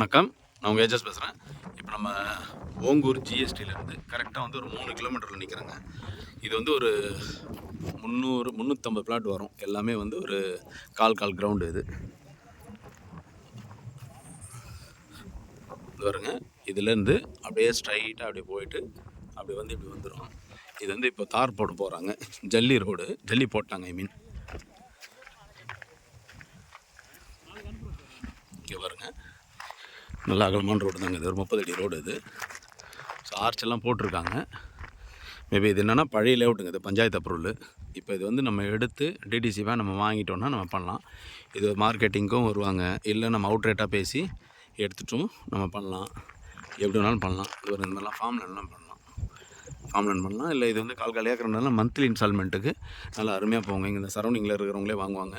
வணக்கம், நான் உங்கள் ஏஜஸ் பேசுகிறேன். இப்போ நம்ம ஓங்கூர் ஜிஎஸ்டியிலேருந்து கரெக்டாக வந்து ஒரு 3 கிலோமீட்டரில் நிற்கிறேங்க. இது வந்து ஒரு 350 பிளாட் வரும். எல்லாமே வந்து ஒரு கால் கிரவுண்டு. இது வருங்க. இதுலேருந்து அப்படியே ஸ்ட்ரைட்டாக அப்படியே போயிட்டு அப்படி வந்து இப்படி வந்துடும். இது வந்து இப்போ தார் போட போகிறாங்க. ஜல்லி ரோடு, ஜல்லி போட்டாங்க. இங்கே பாருங்க, நல்லா அகலமான ரோடு தாங்க. இது ஒரு 30 அடி ரோடு. இது ஸோ ஆர்ச் எல்லாம் போட்டிருக்காங்க. மேபி இது என்னென்னா பழைய லேஅவுட்டுங்க. இது பஞ்சாயத்து அப்ரூவல். இப்போ இது வந்து நம்ம எடுத்து டிடிசிவாக நம்ம வாங்கிட்டோன்னா நம்ம பண்ணலாம். இது மார்க்கெட்டிங்க்கும் வருவாங்க, இல்லை நம்ம அவுட் ரேட்டாக பேசி எடுத்துட்டும் நம்ம பண்ணலாம். எப்படி வேணாலும் பண்ணலாம். இது ஒரு இந்த மாதிரிலாம் ஃபார்ம் லேண்ட் பண்ணலாம். இல்லை இது வந்து கால் ஏக்கர்னால மந்த்லி இன்ஸ்டால்மெண்ட்டுக்கு நல்லா அருமையாக போவாங்க. இங்கே இந்த சரௌண்டிங்கில் இருக்கிறவங்களே வாங்குவாங்க.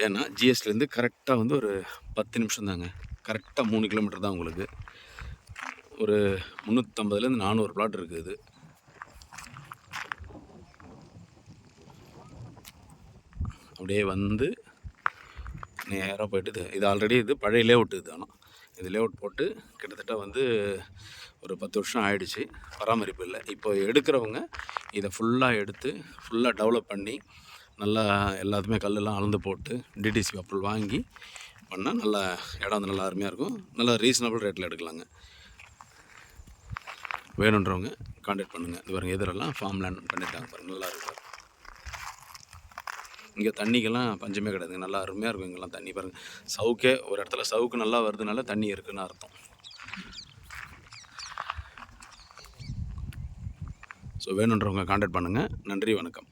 ஏன்னா ஜிஎஸ்டிலேருந்து கரெக்டாக வந்து ஒரு 10 நிமிஷம் தாங்க. கரெக்டாக 3 கிலோமீட்டர் தான் உங்களுக்கு. ஒரு 350லேருந்து 400 பிளாட் இருக்குது. இது அப்படியே வந்து நேராக போய்ட்டு இது ஆல்ரெடி இது பழைய லேஅவுட். இது ஆனால் இது லேஅவுட் போட்டு கிட்டத்தட்ட வந்து ஒரு 10 வருஷம் ஆகிடுச்சு. பராமரிப்பு இல்லை. இப்போ எடுக்கிறவங்க இதை ஃபுல்லாக எடுத்து ஃபுல்லாக டெவலப் பண்ணி நல்லா எல்லாத்துமே கல்லெல்லாம் அளந்து போட்டு டிடிசி அப்ரூவல் வாங்கி பண்ணால் நல்லா இடம் வந்து நல்லா அருமையாக இருக்கும். நல்லா ரீசனபிள் ரேட்டில் எடுக்கலாங்க. வேணுன்றவங்க கான்டாக்ட் பண்ணுங்கள். இது பாருங்கள், எதிரெல்லாம் ஃபார்ம் லேண்ட் பண்ணிட்டாங்க பாருங்கள், நல்லா இருக்கும். இங்கே தண்ணிக்கெல்லாம் பஞ்சமே கிடையாது. நல்லா அருமையாக இருக்கும். இங்கெல்லாம் தண்ணி பாருங்கள், சவுக்கே ஒரு இடத்துல சவுக்கு நல்லா வருதுனால தண்ணி இருக்குதுன்னு அர்த்தம். ஸோ வேணுன்றவங்க கான்டாக்ட் பண்ணுங்கள். நன்றி, வணக்கம்.